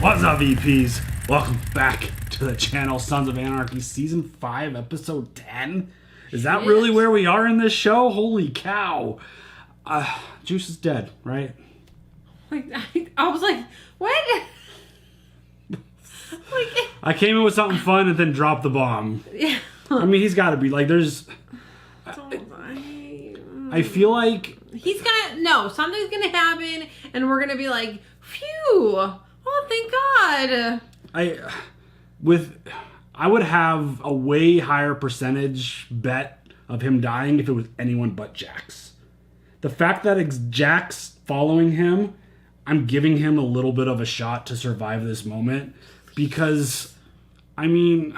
What's up, EPs? Welcome back to the channel, Sons of Anarchy, Season 5, Episode 10. Is that really where we are in this show? Holy cow. Juice is dead, right? I was like, what? I came in with something fun and then dropped the bomb. Yeah. I mean, he's got to be, like, there's... I feel like... something's gonna happen, and we're gonna be like, phew, oh, thank God. I would have a way higher percentage bet of him dying if it was anyone but Jax. The fact that it's Jax following him, I'm giving him a little bit of a shot to survive this moment because, I mean,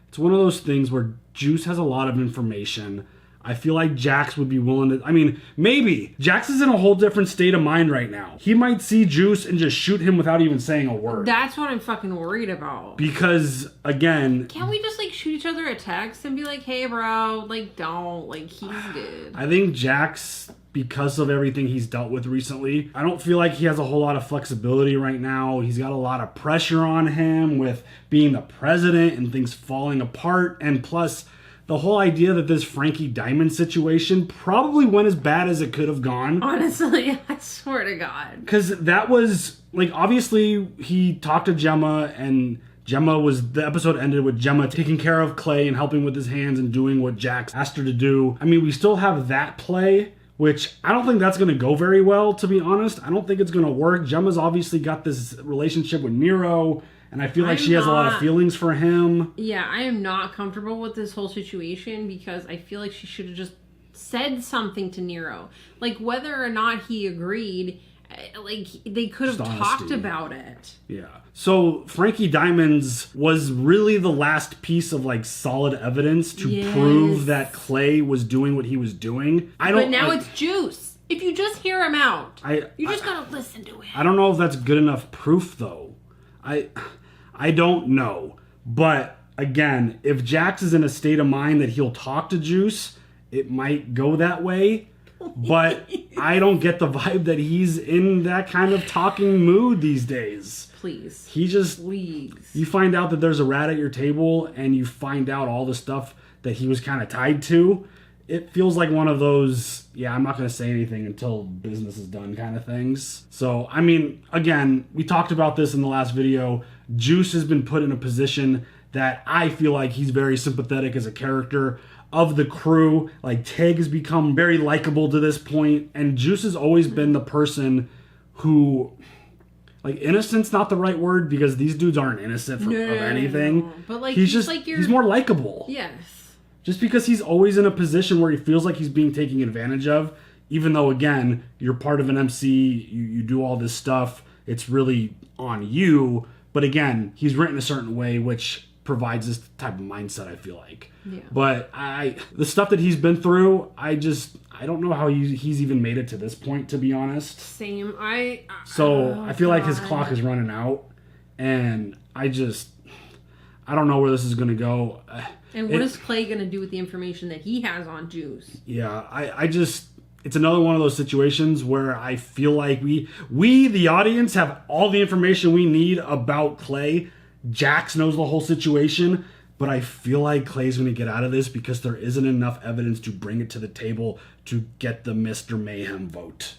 it's one of those things where Juice has a lot of information. I feel like Jax would be willing to... I mean, maybe. Jax is in a whole different state of mind right now. He might see Juice and just shoot him without even saying a word. That's what I'm fucking worried about. Because, again... Can't we just, shoot each other a text and be like, hey, bro, don't. He's good. I think Jax, because of everything he's dealt with recently, I don't feel like he has a whole lot of flexibility right now. He's got a lot of pressure on him with being the president and things falling apart. And plus... the whole idea that this Frankie Diamond situation probably went as bad as it could have gone. Honestly, I swear to God. Because that was, obviously he talked to Gemma, and the episode ended with Gemma taking care of Clay and helping with his hands and doing what Jax asked her to do. I mean, we still have that play, which I don't think that's going to go very well, to be honest. I don't think it's going to work. Gemma's obviously got this relationship with Nero, and I feel like she has a lot of feelings for him. Yeah, I am not comfortable with this whole situation because I feel like she should have just said something to Nero. Whether or not he agreed, they could have talked about it. Yeah. So Frankie Diamonds was really the last piece of solid evidence to prove that Clay was doing what he was doing. But now it's Juice. If you just hear him out, you just gotta listen to him. I don't know if that's good enough proof, though. I don't know. But, again, if Jax is in a state of mind that he'll talk to Juice, it might go that way. But I don't get the vibe that he's in that kind of talking mood these days. Please. Please. You find out that there's a rat at your table, and you find out all the stuff that he was kind of tied to. It feels like one of those, I'm not going to say anything until business is done kind of things. So, I mean, again, we talked about this in the last video. Juice has been put in a position that I feel like he's very sympathetic as a character of the crew. Tag has become very likable to this point, and Juice has always been the person who... innocent's not the right word because these dudes aren't innocent of anything. No. But he's more likable. Yes. Just because he's always in a position where he feels like he's being taken advantage of, even though, again, you're part of an MC, you do all this stuff, it's really on you. But again, he's written a certain way, which provides this type of mindset, I feel like. Yeah. But the stuff that he's been through, I don't know how he's even made it to this point, to be honest. Same. I feel like his clock is running out, and I don't know where this is going to go. And what is Clay going to do with the information that he has on Juice? Yeah, it's another one of those situations where I feel like we, the audience, have all the information we need about Clay. Jax knows the whole situation, but I feel like Clay's going to get out of this because there isn't enough evidence to bring it to the table to get the Mr. Mayhem vote.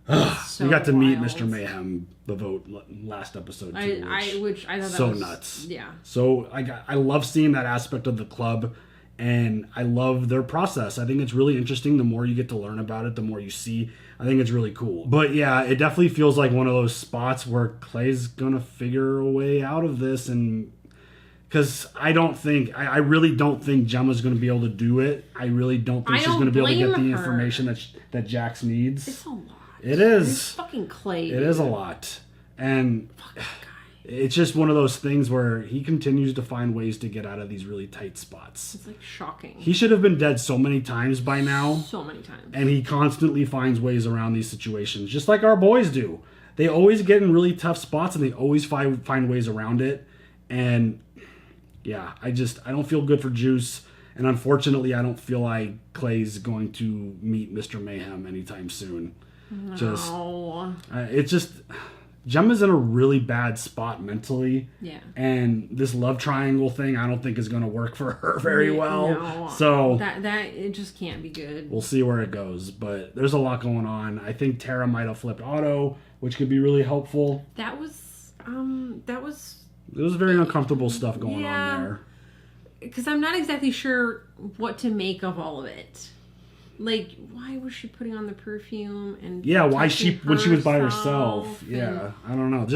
We got to meet Mr. Mayhem, the vote, last episode too, which I thought that so was nuts. Yeah. So I love seeing that aspect of the club, and I love their process. I think it's really interesting. The more you get to learn about it, the more you see. I think it's really cool. But yeah, it definitely feels like one of those spots where Clay's gonna figure a way out of this, and because I really don't think Gemma's gonna be able to do it. I really don't think she's gonna be able to get the information that Jax needs. It's a lot. It is. It's fucking Clay. It is a lot. And it's just one of those things where he continues to find ways to get out of these really tight spots. It's shocking. He should have been dead so many times by now. So many times. And he constantly finds ways around these situations, just like our boys do. They always get in really tough spots, and they always find ways around it. And yeah, I don't feel good for Juice. And unfortunately, I don't feel like Clay's going to meet Mr. Mayhem anytime soon. No. It's just, Gemma's in a really bad spot mentally. Yeah. And this love triangle thing, I don't think is going to work for her very well. No. So that it just can't be good. We'll see where it goes. But there's a lot going on. I think Tara might have flipped Otto, which could be really helpful. That was. It was very uncomfortable stuff going on there. Because I'm not exactly sure what to make of all of it. Like, why was she putting on the perfume and why when she was by herself? Yeah, I don't know.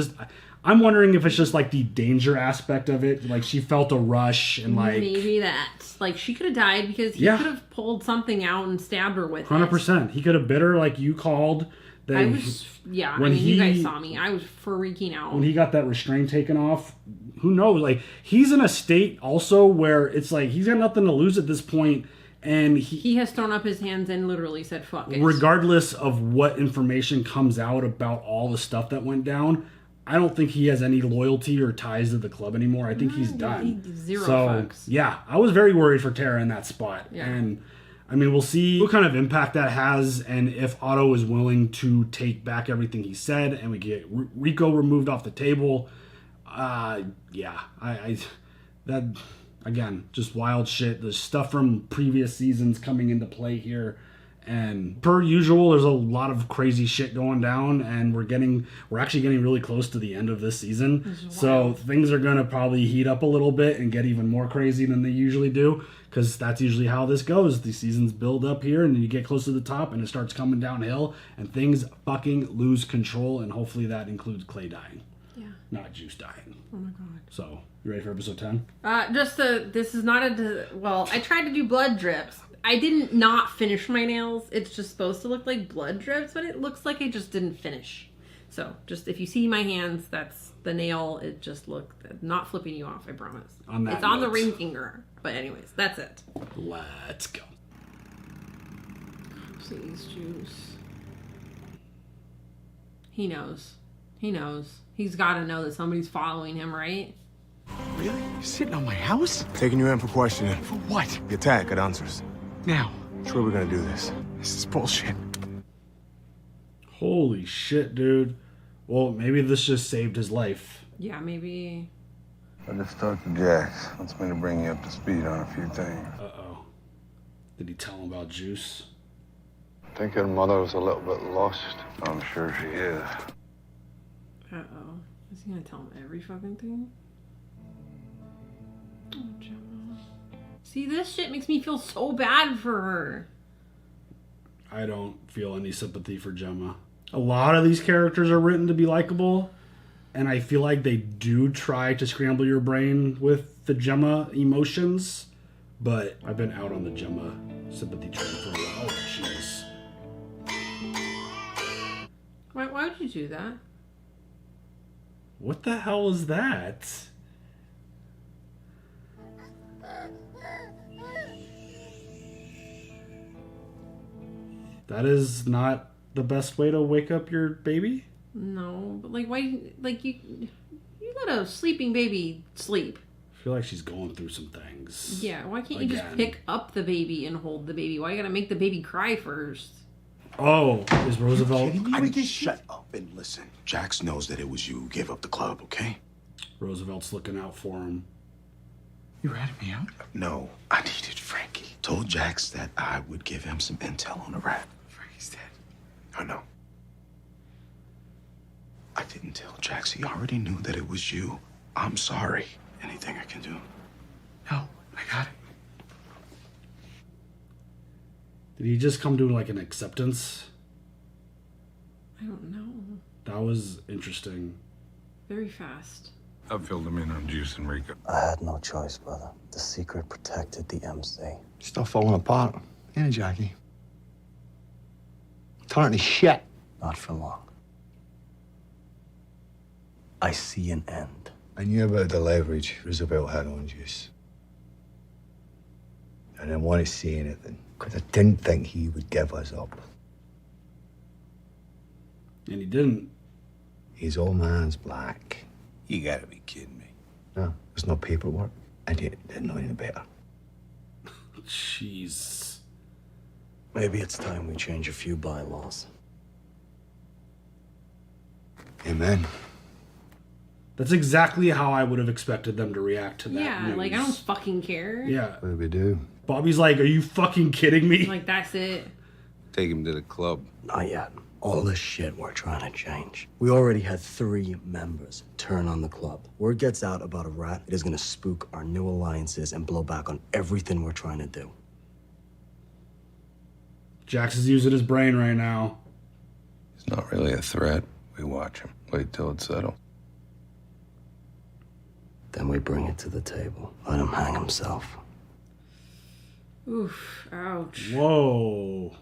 I'm wondering if it's just like the danger aspect of it. Like she felt a rush and like maybe that. Like she could have died because he could have pulled something out and stabbed her with 100%. He could have bit her like you called. I was you guys saw me. I was freaking out when he got that restraint taken off. Who knows? Like he's in a state also where it's like he's got nothing to lose at this point. And he has thrown up his hands and literally said, fuck it. Regardless of what information comes out about all the stuff that went down, I don't think he has any loyalty or ties to the club anymore. I think he's done. Zero fucks. Yeah, I was very worried for Tara in that spot. Yeah. And, I mean, we'll see what kind of impact that has and if Otto is willing to take back everything he said and we get Rico removed off the table. Again, just wild shit. There's stuff from previous seasons coming into play here. And per usual, there's a lot of crazy shit going down. And we're actually getting really close to the end of this season. So things are going to probably heat up a little bit and get even more crazy than they usually do. Because that's usually how this goes. The seasons build up here and then you get close to the top and it starts coming downhill. And things fucking lose control. And hopefully that includes Clay dying. Yeah. Not Juice dying. Oh my God. So... You ready for episode 10? This is not I tried to do blood drips. I didn't not finish my nails. It's just supposed to look like blood drips, but it looks like I just didn't finish. So, just if you see my hands, that's the nail. It just looked, not flipping you off, I promise. It's on the ring finger. But anyways, that's it. Let's go. Please, Juice. He knows. He's got to know that somebody's following him, right? Really? You're sitting on my house? Taking you in for questioning. For what? The attack at answers. Now. Sure we're gonna do this. This is bullshit. Holy shit, dude. Well, maybe this just saved his life. Yeah, maybe. I just talked to Jax. Wants me to bring you up to speed on a few things. Uh-oh. Did he tell him about Juice? I think her mother was a little bit lost. I'm sure she is. Uh-oh. Is he gonna tell him every fucking thing? Oh, Gemma. See, this shit makes me feel so bad for her. I don't feel any sympathy for Gemma. A lot of these characters are written to be likable, and I feel like they do try to scramble your brain with the Gemma emotions, but I've been out on the Gemma sympathy train for a while. Oh, jeez. Why would you do that? What the hell is that? That is not the best way to wake up your baby? No, but like, why? Like you let a sleeping baby sleep. I feel like she's going through some things. Yeah, why can't you just pick up the baby and hold the baby? Why you gotta make the baby cry first? Oh, is Roosevelt? I need to shut up and listen. Jax knows that it was you who gave up the club, okay? Roosevelt's looking out for him. You ratted me out? No, I needed Frankie. Told Jax that I would give him some intel on the rat. Frankie's dead. I know. I didn't tell Jax. He already knew that it was you. I'm sorry. Anything I can do? No, I got it. Did he just come to like an acceptance? I don't know. That was interesting. Very fast. I filled him in on Juice and Rico. I had no choice, brother. The secret protected the MC. Stuff falling apart. Ain't it, Jackie? Turning to shit. Not for long. I see an end. I knew about the leverage Roosevelt had on Juice. I didn't want to say anything, because I didn't think he would give us up. And he didn't. His old man's black. You gotta be kidding me. No, there's no paperwork. I didn't know any better. Jeez. Maybe it's time we change a few bylaws. Amen. That's exactly how I would have expected them to react to that. Yeah, news. like, I don't fucking care. Yeah. What do we do? Bobby's like, are you fucking kidding me? Like, that's it. Take him to the club. Not yet. All this shit we're trying to change. We already had 3 members turn on the club. Word gets out about a rat, it is gonna spook our new alliances and blow back on everything we're trying to do. Jax is using his brain right now. He's not really a threat. We watch him. Wait till it's settled. Then we bring it to the table. Let him hang himself. Oof. Ouch. Whoa.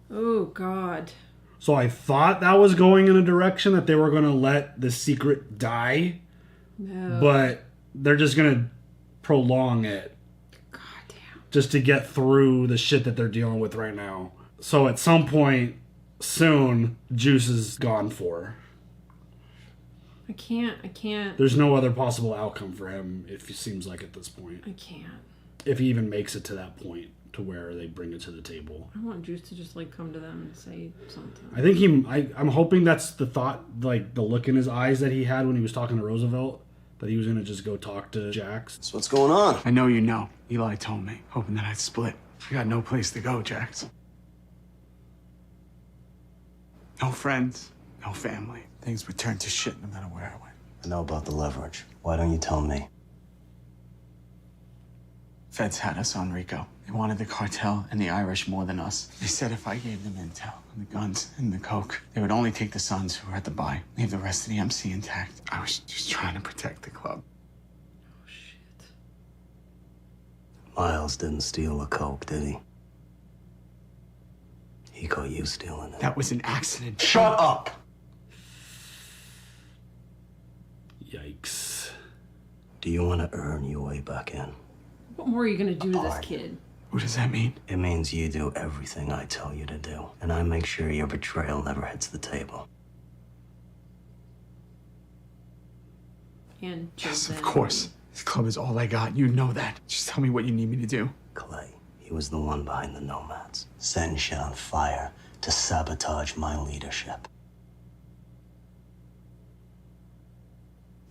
Oh, God. So I thought that was going in a direction that they were going to let the secret die. No. But they're just going to prolong it. God damn. Just to get through the shit that they're dealing with right now. So at some point soon, Juice is gone for. I can't. There's no other possible outcome for him, it seems like at this point. I can't. If he even makes it to that point to where they bring it to the table. I want Juice to just, like, come to them and say something. I think I'm hoping that's the thought, like, the look in his eyes that he had when he was talking to Roosevelt, that he was going to just go talk to Jax. So what's going on? I know you know. Eli told me, hoping that I'd split. I got no place to go, Jax. No friends, no family. Things would turn to shit no matter where I went. I know about the leverage. Why don't you tell me? Feds had us on Rico. They wanted the cartel and the Irish more than us. They said if I gave them intel on the guns and the coke, they would only take the Sons who were at the buy, leave the rest of the MC intact. I was just trying to protect the club. Oh, shit. Miles didn't steal the coke, did he? He caught you stealing it. That was an accident. Shut up! Yikes. Do you want to earn your way back in? What more are you gonna do to this kid? What does that mean? It means you do everything I tell you to do, and I make sure your betrayal never hits the table. And Yes, then- of course. This club is all I got. You know that. Just tell me what you need me to do. Clay, he was the one behind the nomads, setting shit on fire to sabotage my leadership.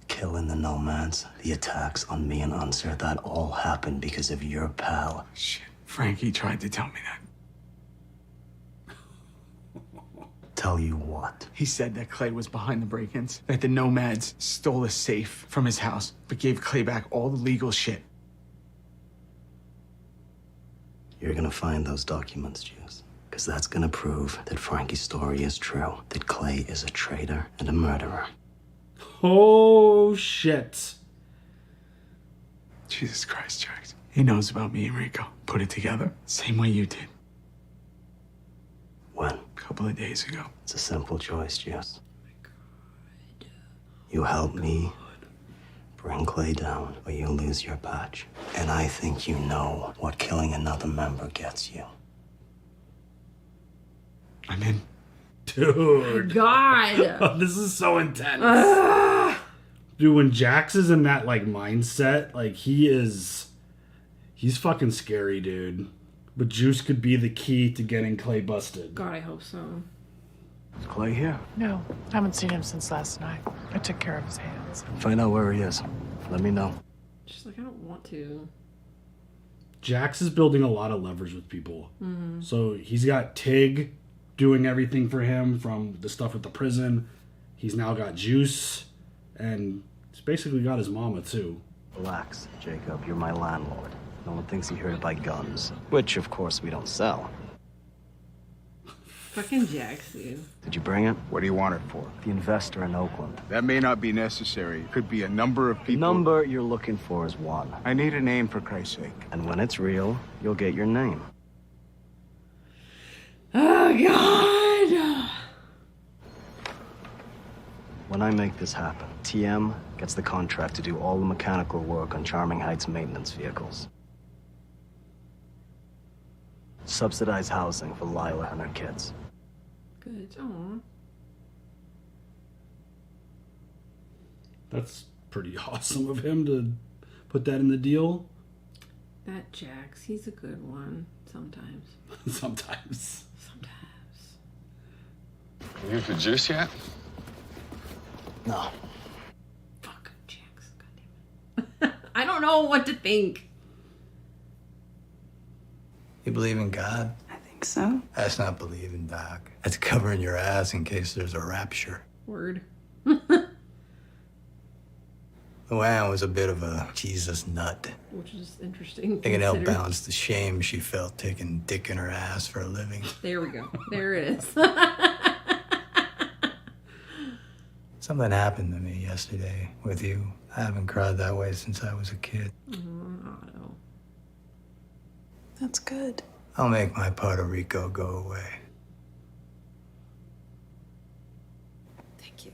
Killing the nomads, the attacks on me and Unser, that all happened because of your pal. Shit. Frankie tried to tell me that. Tell you what? He said that Clay was behind the break-ins, that the nomads stole a safe from his house, but gave Clay back all the legal shit. You're gonna find those documents, Juice. Because that's gonna prove that Frankie's story is true, that Clay is a traitor and a murderer. Oh, shit. Jesus Christ, Jax. He knows about me and Rico. Put it together. Same way you did. When? A couple of days ago. It's a simple choice, Juice. You help me bring Clay down, or you lose your patch. And I think you know what killing another member gets you. I'm in. Dude. God. This is so intense. Dude, when Jax is in that, like, mindset, like, he's fucking scary, dude. But Juice could be the key to getting Clay busted. God, I hope so. Is Clay here? No, haven't seen him since last night. I took care of his hands. Find out where he is. Let me know. She's like, I don't want to. Jax is building a lot of leverage with people. So he's got Tig doing everything for him, from the stuff at the prison. He's now got Juice, and he's basically got his mama too. Relax, Jacob. You're my landlord. No one thinks you're here to buy guns, which, of course, we don't sell. Fucking Jax, dude. Did you bring it? What do you want it for? The investor in Oakland. That may not be necessary. Could be a number of The people. number you're looking for is 1. I need a name for Christ's sake. And when it's real, you'll get your name. Oh, God. When I make this happen, TM gets the contract to do all the mechanical work on Charming Heights maintenance vehicles. Subsidized housing for Lila and her kids. Good. Aw. That's pretty awesome of him to put that in the deal. That Jax, he's a good one. Sometimes. Sometimes. Sometimes. You for juice yet? No. Fuck, Jax. Goddamn it. I don't know what to think. You believe in God? I think so. That's not believing, Doc. That's covering your ass in case there's a rapture. Word. Luann was a bit of a Jesus nut. Which is interesting. It can help balance the shame she felt taking dick in her ass for a living. There we go. There it is. Something happened to me yesterday with you. I haven't cried that way since I was a kid. Otto. That's good. I'll make my part of Rico go away. Thank you.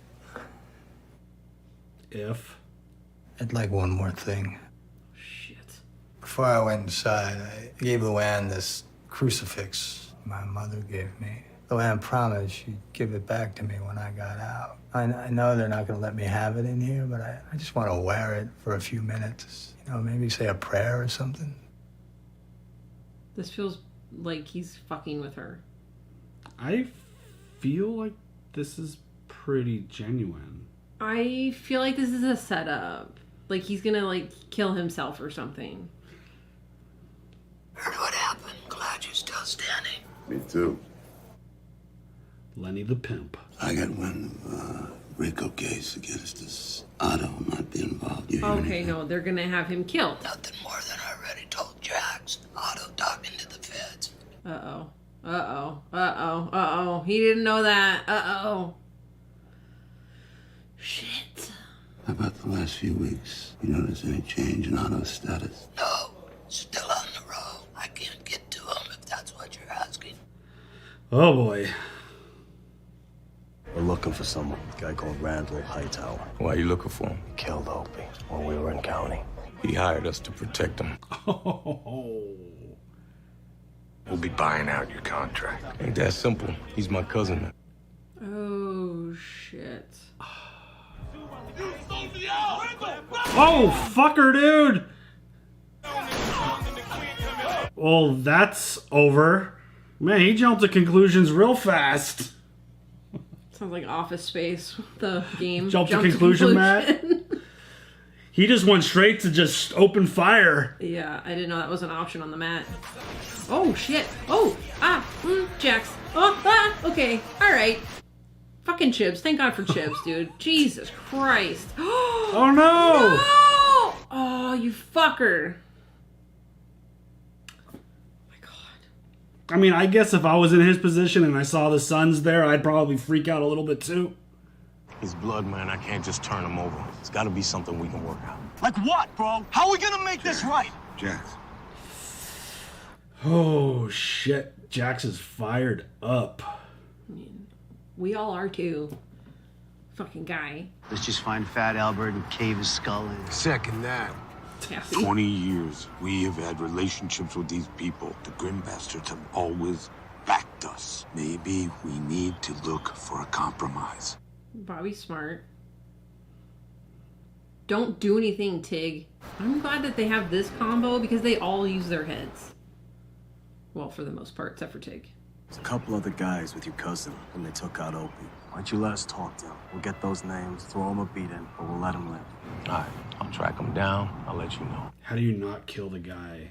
If. I'd like one more thing. Shit. Before I went inside, I gave Luann this crucifix my mother gave me. Luann promised she'd give it back to me when I got out. I know they're not going to let me have it in here, but I just want to wear it for a few minutes. You know, maybe say a prayer or something. This feels like he's fucking with her. I feel like this is pretty genuine. I feel like this is a setup. Like he's gonna like kill himself or something. Heard what happened. Glad you're still standing. Me too. Lenny the pimp. I got wind of Rico case against this Otto might be involved. You hear Okay, anything? no, they're gonna have him killed. Nothing more than I already told Jax. Otto talking to the feds. Uh-oh. Uh-oh. Uh-oh. Uh-oh. He didn't know that. Uh-oh. Shit. How about the last few weeks? You notice any change in Otto's status? No, still on the road. I can't get to him if that's what you're asking. Oh boy. We're looking for someone. A guy called Randall Hightower. Why are you looking for him? He killed Opie when we were in county. He hired us to protect him. Oh. We'll be buying out your contract. Ain't that simple. He's my cousin. Oh, shit. Oh, fucker, dude! Well, that's over. Man, he jumped to conclusions real fast. Sounds like Office Space, the game. Jump to conclusion, Matt? He just went straight to just open fire. Yeah, I didn't know that was an option on the mat. Oh, shit. Oh, Jax. Oh, okay. All right. Fucking chips. Thank God for chips, dude. Jesus Christ. Oh, no! No! Oh, you fucker. Oh, my God. I mean, I guess if I was in his position and I saw the Sons there, I'd probably freak out a little bit too. His blood, man. I can't just turn him over. It's got to be something we can work out. Like what, bro? How are we gonna make this right? Jax. Oh, shit. Jax is fired up. We all are too. Fucking guy. Let's just find Fat Albert and cave his skull in. Second that. Happy. 20 years, we have had relationships with these people. The Grim Bastards have always backed us. Maybe we need to look for a compromise. Bobby's smart. Don't do anything, Tig. I'm glad that they have this combo because they all use their heads. Well, for the most part, except for Tig. There's a couple other guys with your cousin when they took out Opie. Why don't you let us talk to them? We'll get those names, throw them a beating, but we'll let them live. All right, I'll track him down. I'll let you know. How do you not kill the guy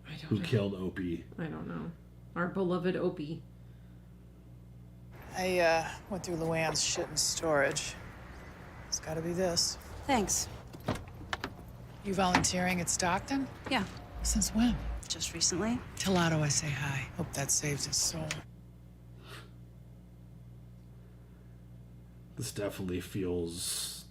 I don't who know. killed Opie? I don't know. Our beloved Opie. I went through Luann's shit in storage. It's gotta be this. Thanks. You volunteering at Stockton? Yeah, Since when? just recently. Tell Otto I say hi. Hope that saves his soul. This definitely feels...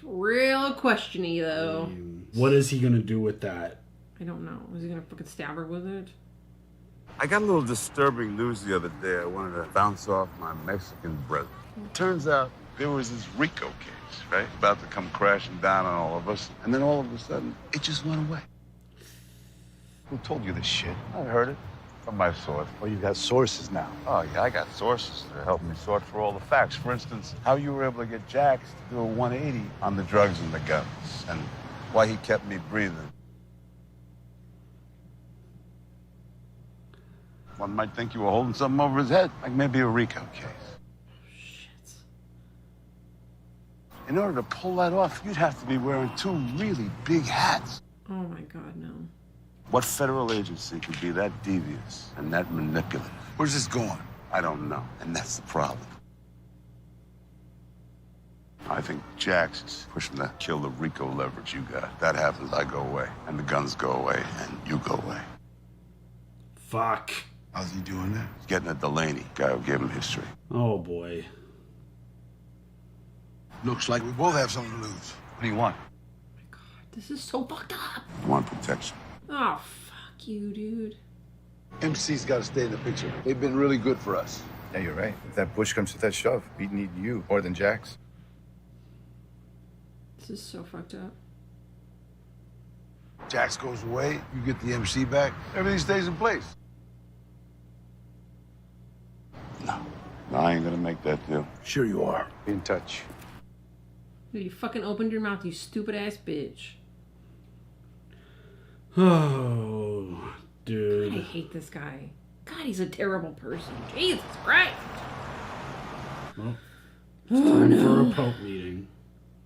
Real questiony, though. What is he gonna do with that? I don't know. Is he gonna fucking stab her with it? I got a little disturbing news the other day. I wanted to bounce off my Mexican brother. Turns out there was this Rico case, right? About to come crashing down on all of us. And then all of a sudden, it just went away. Who told you this shit? I heard it from my source. Well, you got sources now. Oh, yeah, I got sources that are helping me sort for all the facts. For instance, how you were able to get Jax to do a 180 on the drugs and the guns, and why he kept me breathing. One might think you were holding something over his head, like maybe a Rico case. Shit. In order to pull that off, you'd have to be wearing 2 really big hats. Oh my God, no. What federal agency could be that devious and that manipulative? Where's this going? I don't know, and that's the problem. I think Jax is pushing to kill the Rico leverage you got. That happens, I go away, and the guns go away, and you go away. Fuck. How's he doing that? He's getting a Delaney, guy who gave him history. Oh boy. Looks like we both have something to lose. What do you want? This is so fucked up. I want protection. Oh, fuck you, dude. MC's got to stay in the picture. They've been really good for us. Yeah, you're right. If that push comes to that shove, we'd need you more than Jax. This is so fucked up. Jax goes away, you get the MC back, everything stays in place. No, I ain't gonna make that deal. Sure you are. Be in touch. Dude, you fucking opened your mouth, you stupid ass bitch. Oh, dude. I hate this guy. God, he's a terrible person. Jesus Christ. Well, it's time for a Pope meeting.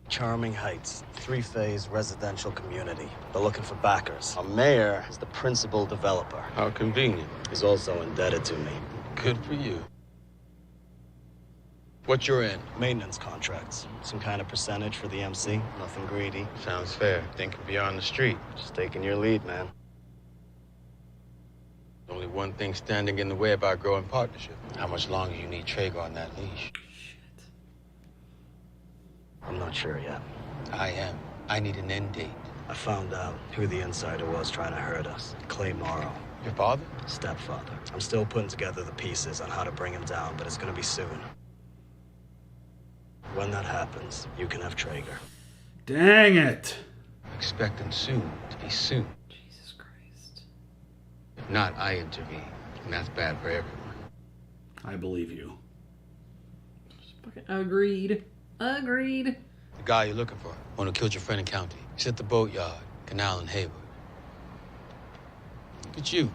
Charming Heights, 3-phase residential community. They're looking for backers. Our mayor is the principal developer. How convenient. He's also indebted to me. Good for you. What you're in? Maintenance contracts. Some kind of percentage for the MC. Nothing greedy. Sounds fair. Thinking beyond the street. Just taking your lead, man. Only one thing standing in the way of our growing partnership. How much longer you need Traeger on that leash? Shit. I'm not sure yet. I am. I need an end date. I found out who the insider was trying to hurt us. Clay Morrow. Your father? Stepfather. I'm still putting together the pieces on how to bring him down, but it's gonna be soon. When that happens, you can have Traeger. Dang it. Expecting soon to be soon. Jesus Christ. If not, I intervene. And that's bad for everyone. I believe you. Fucking agreed. Agreed. The guy you're looking for, one who killed your friend in county. He's at the boatyard, Canal and Hayward. Look at you.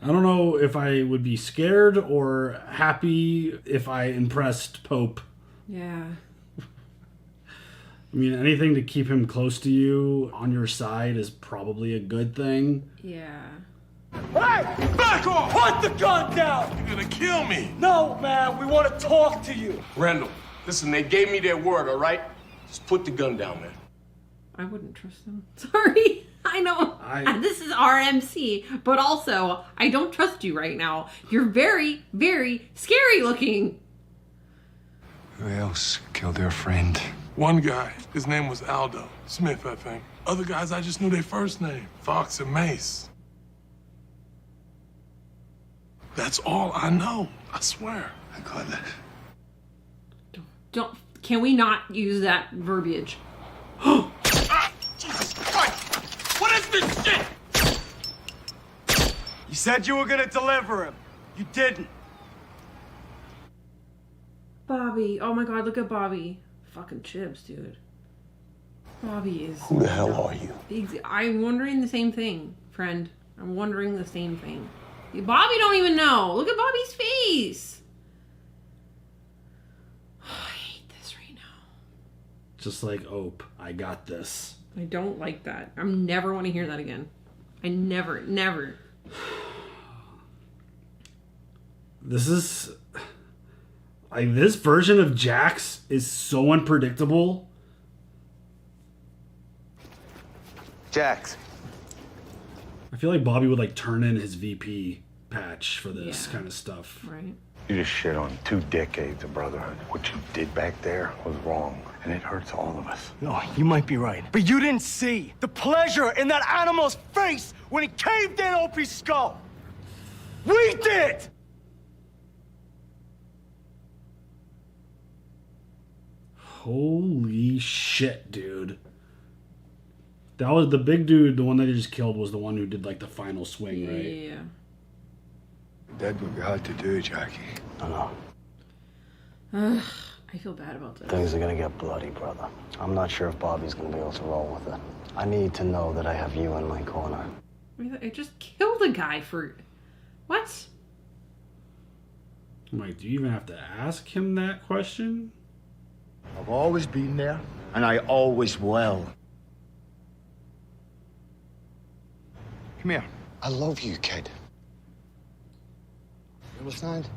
I don't know if I would be scared or happy if I impressed Pope. Yeah. I mean, anything to keep him close to you, on your side, is probably a good thing. Yeah. Hey! Back off! Put the gun down! You're gonna kill me. No, man, we want to talk to you. Randall, listen, they gave me their word, all right? Just put the gun down, man. I wouldn't trust them. Sorry. I know. This is RMC, but also, I don't trust you right now. You're very, very scary looking. Who else killed their friend? One guy, his name was Aldo Smith, I think. Other guys, I just knew their first name, Fox and Mace. That's all I know, I swear. I got this. Don't. Can we not use that verbiage? Jesus Christ! What is this shit? You said you were gonna deliver him. You didn't. Bobby. Oh my God, look at Bobby. Fucking chips, dude. Bobby is... Who the hell are you? I'm wondering the same thing, friend. I'm wondering the same thing. Bobby don't even know. Look at Bobby's face. Oh, I hate this right now. Just like Ope, I got this. I don't like that. I never want to hear that again. I never. This is... Like, this version of Jax is so unpredictable. Jax. I feel like Bobby would, like, turn in his VP patch for this kind of stuff. Right. You just shit on 2 decades of brotherhood. What you did back there was wrong, and it hurts all of us. No, you might be right. But you didn't see the pleasure in that animal's face when he caved in Opie's skull. We did! Holy shit, dude. That was the big dude, the one that they just killed was the one who did, like, the final swing, right? Yeah. That's what you had to do, Jackie. I know. I feel bad about this. Things are gonna get bloody, brother. I'm not sure if Bobby's gonna be able to roll with it. I need to know that I have you in my corner. I just killed a guy for... What? I'm like, do you even have to ask him that question? I've always been there, and I always will. Come here. I love you, kid. You understand?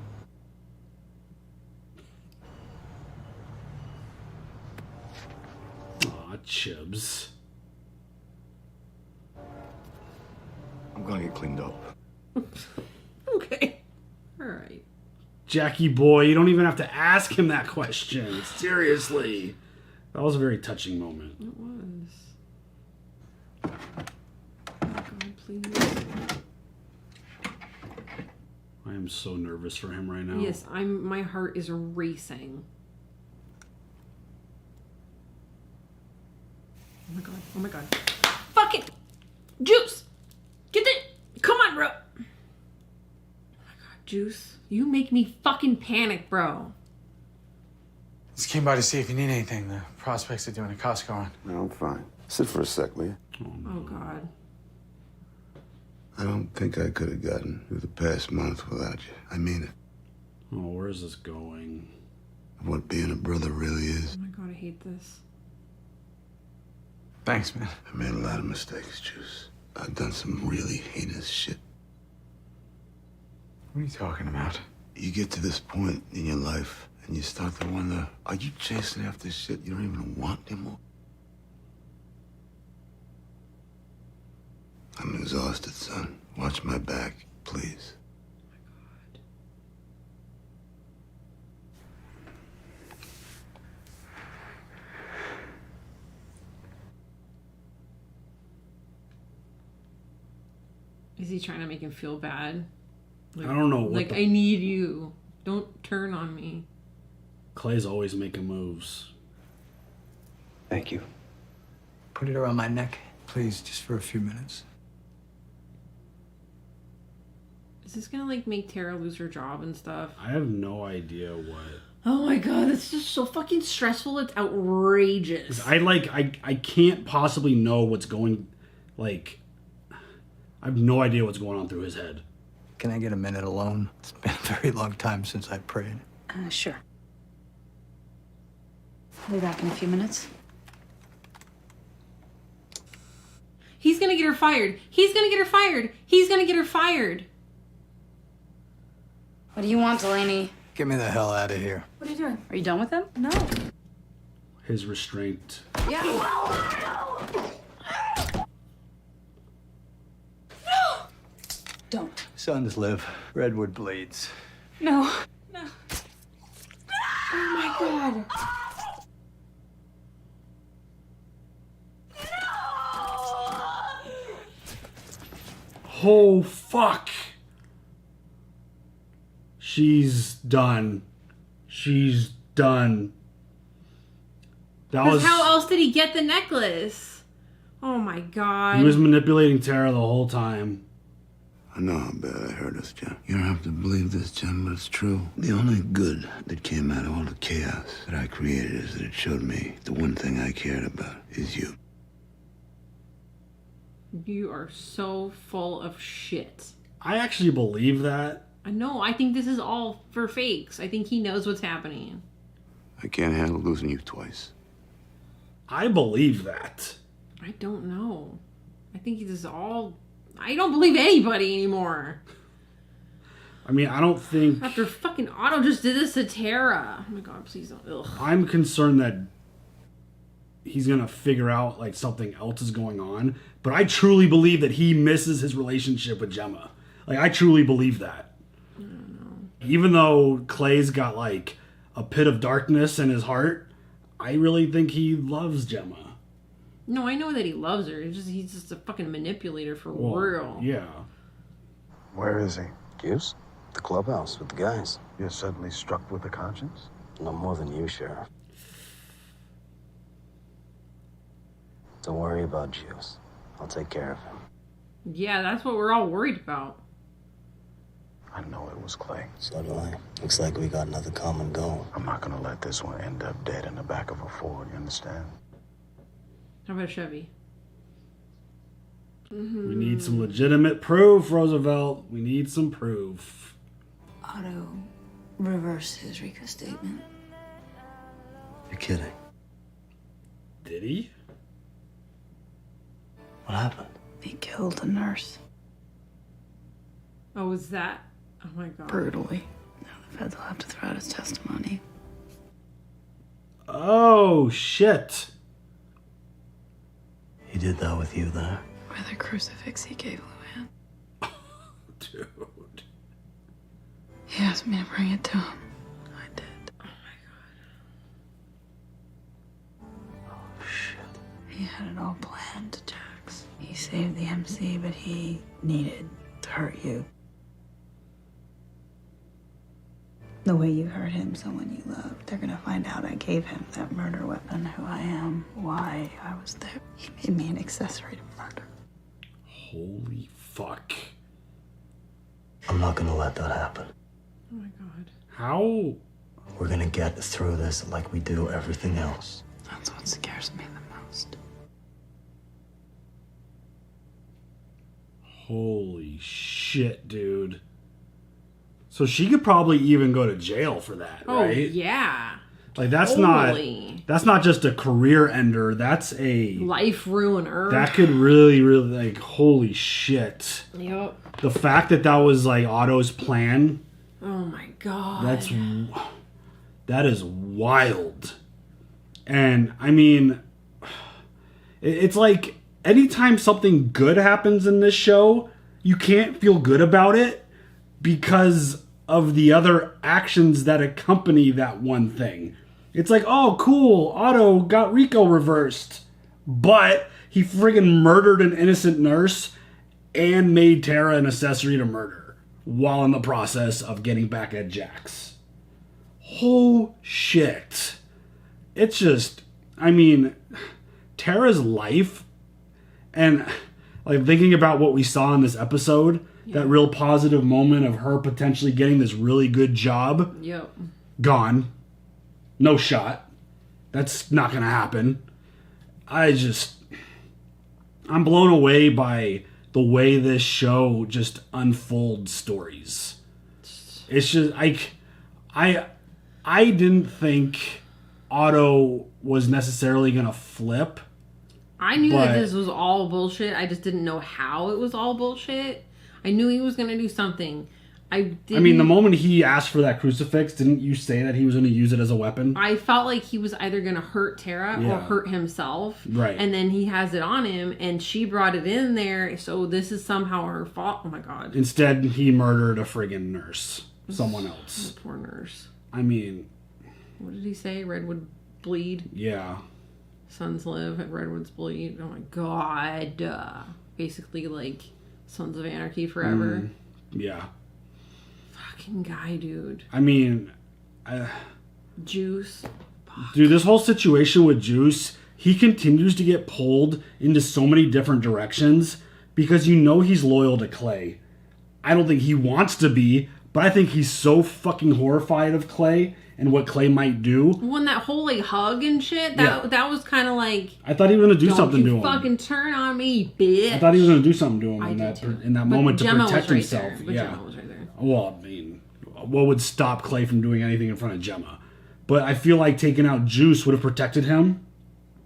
Aw, Chibs. I'm gonna get cleaned up. Okay. All right. Jackie boy, you don't even have to ask him that question. Seriously. That was a very touching moment. It was. Oh God, please. I am so nervous for him right now. Yes, my heart is racing. Oh my God. Oh my God. Fuck it! Juice! Get it! Come on, bro! Oh my God, Juice. You make me fucking panic, bro. Just came by to see if you need anything. The prospects of doing a Costco run. No, I'm fine. Sit for a sec, will you? Oh God. I don't think I could have gotten through the past month without you. I mean it. Oh, where's this going? What being a brother really is. Oh my God, I hate this. Thanks, man. I made a lot of mistakes, Juice. I've done some really heinous shit. What are you talking about? You get to this point in your life and you start to wonder, are you chasing after shit you don't even want anymore? I'm exhausted, son. Watch my back, please. Is he trying to make him feel bad? Like, I don't know. Like, I need you. Don't turn on me. Clay's always making moves. Thank you. Put it around my neck, please, just for a few minutes. Is this gonna like make Tara lose her job and stuff? I have no idea what. Oh my God, it's just so fucking stressful. It's outrageous. I can't possibly know what's going. Like, I have no idea what's going on through his head. Can I get a minute alone? It's been a very long time since I prayed. Sure. I'll be back in a few minutes. He's gonna get her fired. He's gonna get her fired. He's gonna get her fired. What do you want, Delaney? Get me the hell out of here. What are you doing? Are you done with them? No. His restraint. Yeah. Don't. Sons live. Redwood bleeds. No. No. Oh my God. Oh, fuck. She's done. She's done. That was. How else did he get the necklace? Oh my God. He was manipulating Tara the whole time. I know how bad I hurt us, Jen. You don't have to believe this, Jen, but it's true. The only good that came out of all the chaos that I created is that it showed me the one thing I cared about is you. You are so full of shit. I actually believe that. I know. I think this is all for fakes. I think he knows what's happening. I can't handle losing you twice. I believe that. I don't know. I think this is all... I don't believe anybody anymore. I mean, I don't think... After fucking Otto just did this to Tara. Oh my God, please don't. Ugh. I'm concerned that he's going to figure out like something else is going on. But I truly believe that he misses his relationship with Gemma. Like, I truly believe that. I don't know. Even though Clay's got like a pit of darkness in his heart, I really think he loves Gemma. No, I know that he loves her. He's just a fucking manipulator for real. Yeah. Where is he? Gibbs? The clubhouse with the guys. You're suddenly struck with a conscience? No more than you, Sheriff. Don't worry about Gibbs. I'll take care of him. Yeah, that's what we're all worried about. I know it was Clay. So do I. Looks like we got another common goal. I'm not gonna let this one end up dead in the back of a Ford, you understand? How about Chevy? We need some legitimate proof, Roosevelt. We need some proof. Otto, reversed his RICO statement. You're kidding. Did he? What happened? He killed a nurse. Oh, was that? Oh my god. Brutally. Now the feds will have to throw out his testimony. Oh, shit. He did that with you there? With a crucifix he gave Luann. Dude. He asked me to bring it to him. I did. Oh my god. Oh, shit. He had it all planned, Jax. He saved the MC, but he needed to hurt you. The way you hurt him, someone you loved, they're gonna find out I gave him that murder weapon, who I am, why I was there. He made me an accessory to murder. Holy fuck. I'm not gonna let that happen. Oh my god. How? We're gonna get through this like we do everything else. That's what scares me the most. Holy shit, dude. So she could probably even go to jail for that, Oh, right? yeah. Like that's Totally. not just a career ender, that's a Life ruiner. that could really like holy shit. Yep. The fact that was like Otto's plan, Oh my god. that is wild. And I mean it's like anytime something good happens in this show, you can't feel good about it because of the other actions that accompany that one thing. It's like, oh, cool, Otto got Rico reversed. But he friggin' murdered an innocent nurse and made Tara an accessory to murder while in the process of getting back at Jax. Oh, shit. It's just, I mean, Tara's life and like thinking about what we saw in this episode, that real positive moment of her potentially getting this really good job. Yep. Gone. No shot. That's not going to happen. I'm blown away by the way this show just unfolds stories. It's just, I didn't think Otto was necessarily going to flip. I knew that this was all bullshit. I just didn't know how it was all bullshit. I knew he was going to do something. I mean, the moment he asked for that crucifix, didn't you say that he was going to use it as a weapon? I felt like he was either going to hurt Tara or hurt himself. Right. And then he has it on him, and she brought it in there, so this is somehow her fault. Oh my god. Instead, he murdered a friggin' nurse. Someone else. Poor nurse. I mean... What did he say? Redwood bleed? Yeah. Sons live, Redwoods bleed. Oh my god. Basically, like, Sons of Anarchy forever. Yeah. Fucking guy, dude. I mean... Juice. Dude, this whole situation with Juice, he continues to get pulled into so many different directions because you know he's loyal to Clay. I don't think he wants to be, but I think he's so fucking horrified of Clay and what Clay might do. When that whole like hug and shit, that was kind of like, I thought he was gonna do something to him. Fucking turn on me, bitch. I thought he was gonna do something to him in that moment to Gemma protect was himself. Right there. Yeah. Gemma was right there. Well, I mean, what would stop Clay from doing anything in front of Gemma? But I feel like taking out Juice would have protected him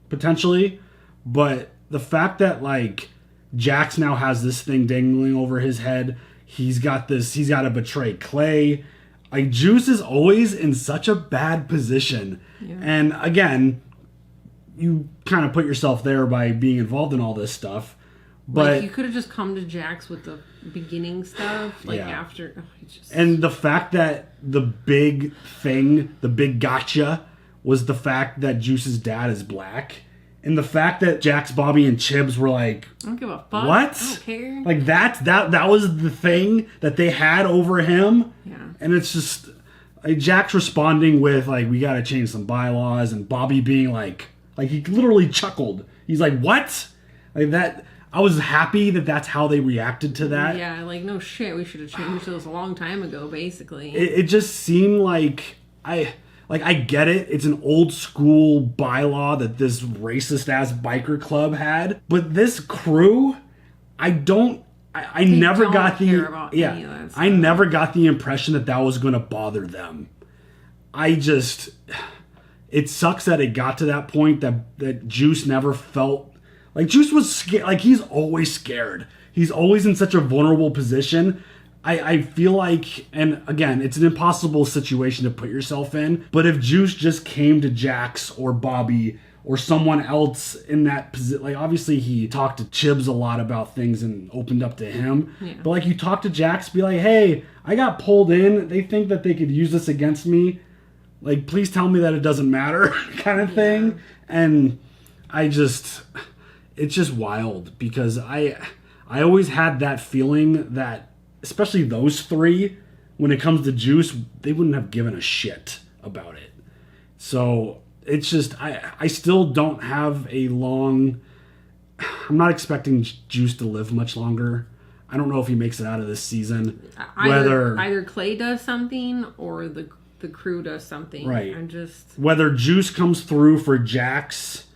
potentially. But the fact that like Jax now has this thing dangling over his head, he's got to betray Clay. Like, Juice is always in such a bad position. Yeah. And again, you kind of put yourself there by being involved in all this stuff. But like, you could have just come to Jax with the beginning stuff, like after. Oh, and the fact that the big thing, the big gotcha, was the fact that Juice's dad is black. And the fact that Jax, Bobby, and Chibs were like, I don't give a fuck. What? I don't care. Like that was the thing that they had over him. Yeah. And it's just like Jax responding with like, we gotta change some bylaws, and Bobby being like he literally chuckled. He's like, what? Like that. I was happy that that's how they reacted to that. Yeah, like no shit, we should have changed this a long time ago, basically. It just seemed like I get it. It's an old school bylaw that this racist ass biker club had. But this crew, I don't I never got the I never got the impression that was going to bother them. It sucks that it got to that point that Juice never felt like Juice was scared. Like, he's always scared. He's always in such a vulnerable position. I feel like, and again, it's an impossible situation to put yourself in, but if Juice just came to Jax or Bobby or someone else in that position, like, obviously he talked to Chibs a lot about things and opened up to him, but like, you talk to Jax, be like, hey, I got pulled in, they think that they could use this against me, like, please tell me that it doesn't matter, kind of thing. And it's just wild, because I always had that feeling that, especially those three, when it comes to Juice, they wouldn't have given a shit about it. So it's just, I still don't have I'm not expecting Juice to live much longer. I don't know if he makes it out of this season. Either Clay does something or the crew does something. Right. Whether Juice comes through for Jax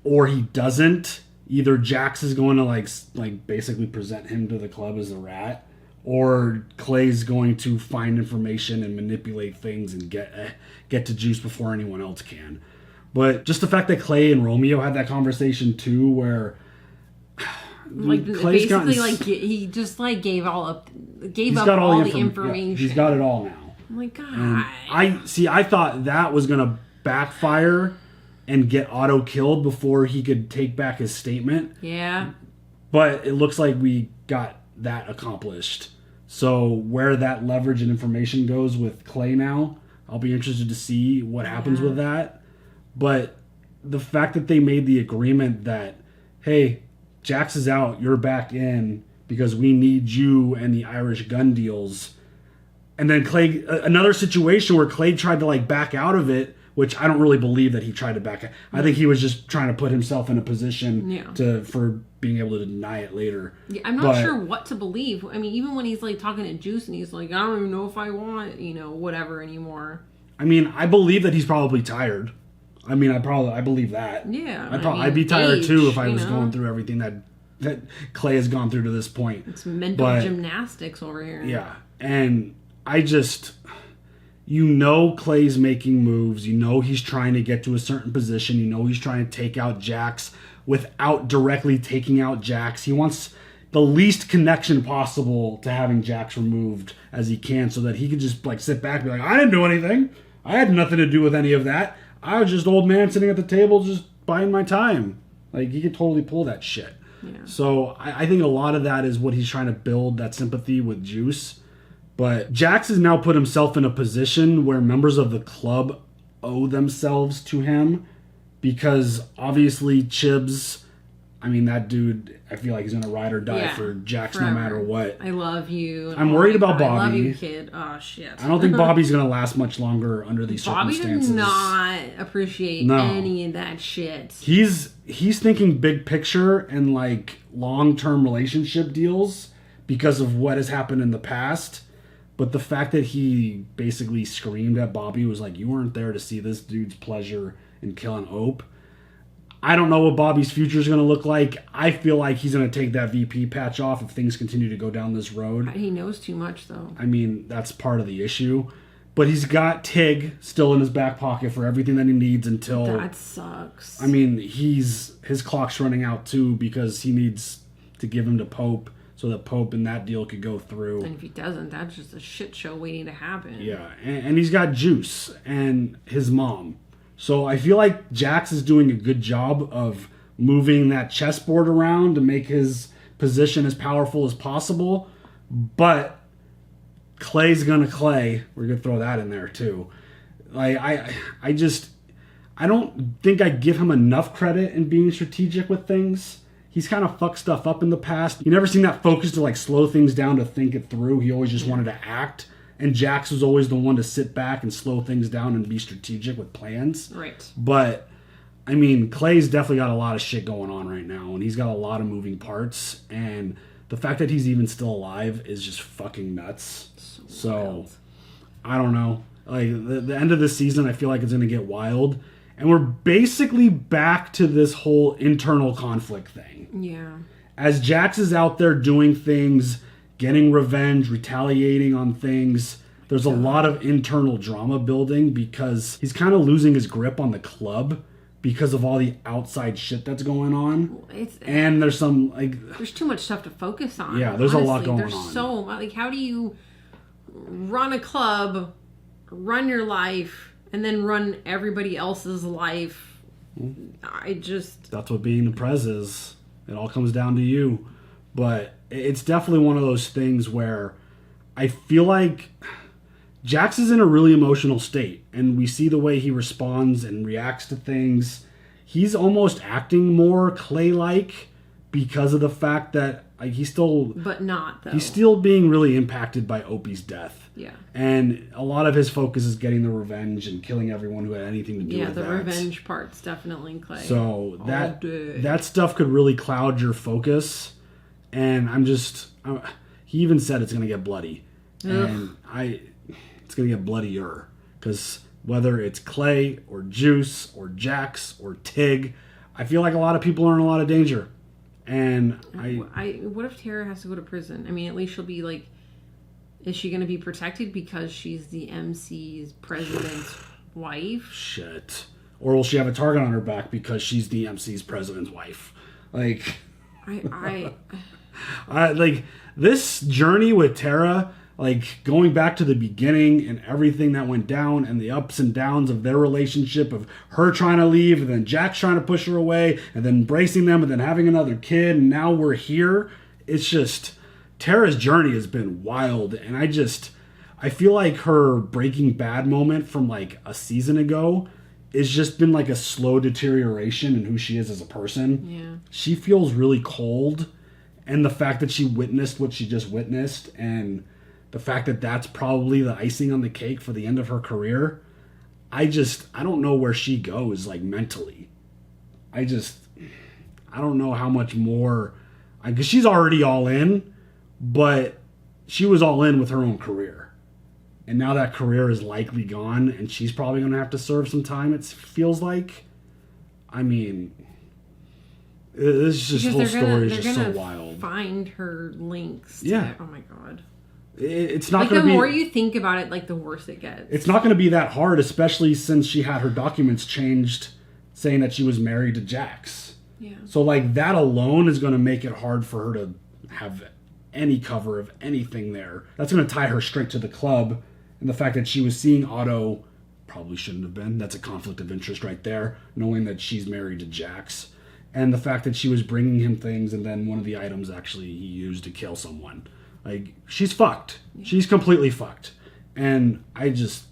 or he doesn't, either Jax is going to like basically present him to the club as a rat, or Clay's going to find information and manipulate things and get to Juice before anyone else can. But just the fact that Clay and Romeo had that conversation too, where like Clay's basically he just like gave up all the information. Yeah, he's got it all now. Oh my God. And I thought that was gonna backfire and get Otto killed before he could take back his statement. Yeah. But it looks like we got that accomplished. So where that leverage and information goes with Clay now, I'll be interested to see what happens with that. But the fact that they made the agreement that, hey, Jax is out, you're back in because we need you and the Irish gun deals. And then Clay, another situation where Clay tried to like back out of it, which I don't really believe that he tried to back out. I think he was just trying to put himself in a position for being able to deny it later. Yeah, I'm not sure what to believe. I mean, even when he's like talking to Juice and he's like, I don't even know if I want, whatever anymore. I mean, I believe that he's probably tired. I mean, I believe that. Yeah. I'd be tired too if I was going through everything that Clay has gone through to this point. It's mental gymnastics over here. Yeah. And I just... Clay's making moves. He's trying to get to a certain position. He's trying to take out Jax without directly taking out Jax. He wants the least connection possible to having Jax removed as he can, so that he can just like sit back and be like, I didn't do anything. I had nothing to do with any of that. I was just old man sitting at the table just buying my time. Like, he could totally pull that shit. Yeah. So I think a lot of that is what he's trying to build, that sympathy with Juice. But Jax has now put himself in a position where members of the club owe themselves to him, because obviously Chibs, I mean, that dude, I feel like he's going to ride or die for Jax forever. No matter what. I love you. I'm worried about Bobby. I love you, kid. Oh, shit. I don't think Bobby's going to last much longer under these circumstances. Bobby does not appreciate any of that shit. He's thinking big picture and like long-term relationship deals because of what has happened in the past. But the fact that he basically screamed at Bobby, was like, you weren't there to see this dude's pleasure in killing Ope. I don't know what Bobby's future is going to look like. I feel like he's going to take that VP patch off if things continue to go down this road. He knows too much, though. I mean, that's part of the issue. But he's got Tig still in his back pocket for everything that he needs until... That sucks. I mean, his clock's running out, too, because he needs to give him to Pope, so that Pope and that deal could go through. And if he doesn't, that's just a shit show waiting to happen. Yeah, and he's got Juice and his mom. So I feel like Jax is doing a good job of moving that chessboard around to make his position as powerful as possible. But Clay's gonna Clay. We're gonna throw that in there too. Like I don't think I give him enough credit in being strategic with things. He's kind of fucked stuff up in the past. You never seen that focus to like slow things down to think it through. He always just wanted to act. And Jax was always the one to sit back and slow things down and be strategic with plans. Right. But, I mean, Clay's definitely got a lot of shit going on right now. And he's got a lot of moving parts. And the fact that he's even still alive is just fucking nuts. So I don't know. Like, the end of this season, I feel like it's going to get wild. And we're basically back to this whole internal conflict thing. Yeah. as Jax is out there doing things, getting revenge, retaliating on things, there's a lot of internal drama building because he's kind of losing his grip on the club because of all the outside shit that's going on. And there's some, like... There's too much stuff to focus on. Yeah, there's a lot going There's on. so much. Like, how do you run a club, run your life, and then run everybody else's life? That's what being the prez is. It all comes down to you. But it's definitely one of those things where I feel like Jax is in a really emotional state, and we see the way he responds and reacts to things. He's almost acting more Clay-like because of the fact that he's still... But not, though. He's still being really impacted by Opie's death. Yeah. And a lot of his focus is getting the revenge and killing everyone who had anything to do with that. Yeah, the revenge part's definitely Clay. So that stuff could really cloud your focus. And he even said it's going to get bloody. Ugh. And it's going to get bloodier. Because whether it's Clay or Juice or Jax or Tig, I feel like a lot of people are in a lot of danger. And what if Tara has to go to prison? I mean, at least she'll be like... Is she going to be protected because she's the MC's president's wife? Shit. Or will she have a target on her back because she's the MC's president's wife? Like... like, this journey with Tara, like, going back to the beginning and everything that went down and the ups and downs of their relationship, of her trying to leave and then Jax trying to push her away and then embracing them and then having another kid and now we're here. It's just... Tara's journey has been wild, and I feel like her Breaking Bad moment from like a season ago has just been like a slow deterioration in who she is as a person. Yeah. She feels really cold, and the fact that she witnessed what she just witnessed, and the fact that that's probably the icing on the cake for the end of her career, I don't know where she goes, like, mentally. I don't know how much more, because she's already all in. But she was all in with her own career. And now that career is likely gone, and she's probably going to have to serve some time, it feels like. I mean, this whole story is just so wild. Find her links. Oh my God. It's not like going to be... The more you think about it, like, the worse it gets. It's not going to be that hard, especially since she had her documents changed saying that she was married to Jax. Yeah. So, like, that alone is going to make it hard for her to have any cover of anything there. That's going to tie her straight to the club. And the fact that she was seeing Otto probably shouldn't have been. That's a conflict of interest right there, knowing that she's married to Jax. And the fact that she was bringing him things and then one of the items actually he used to kill someone. Like, she's fucked. She's completely fucked. And this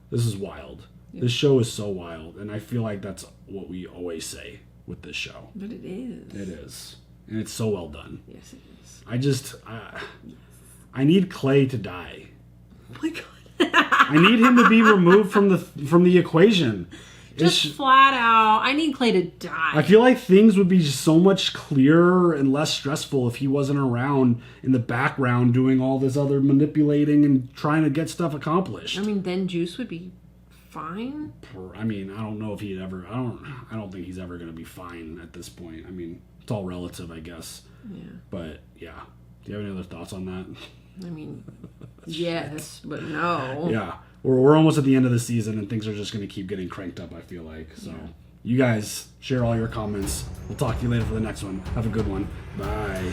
is wild. Yeah. This show is so wild. And I feel like that's what we always say with this show. But it is. It is. And it's so well done. Yes, it is. I need Clay to die. Oh my God. I need him to be removed from the equation. Just flat out, I need Clay to die. I feel like things would be so much clearer and less stressful if he wasn't around in the background doing all this other manipulating and trying to get stuff accomplished. I mean, then Juice would be fine. I mean, I don't know if he'd ever... I don't think he's ever going to be fine at this point. I mean, it's all relative, I guess. Yeah. But, yeah. Do you have any other thoughts on that? I mean, yes, but no. Yeah. We're almost at the end of the season, and things are just going to keep getting cranked up, I feel like. So, You guys share all your comments. We'll talk to you later for the next one. Have a good one. Bye.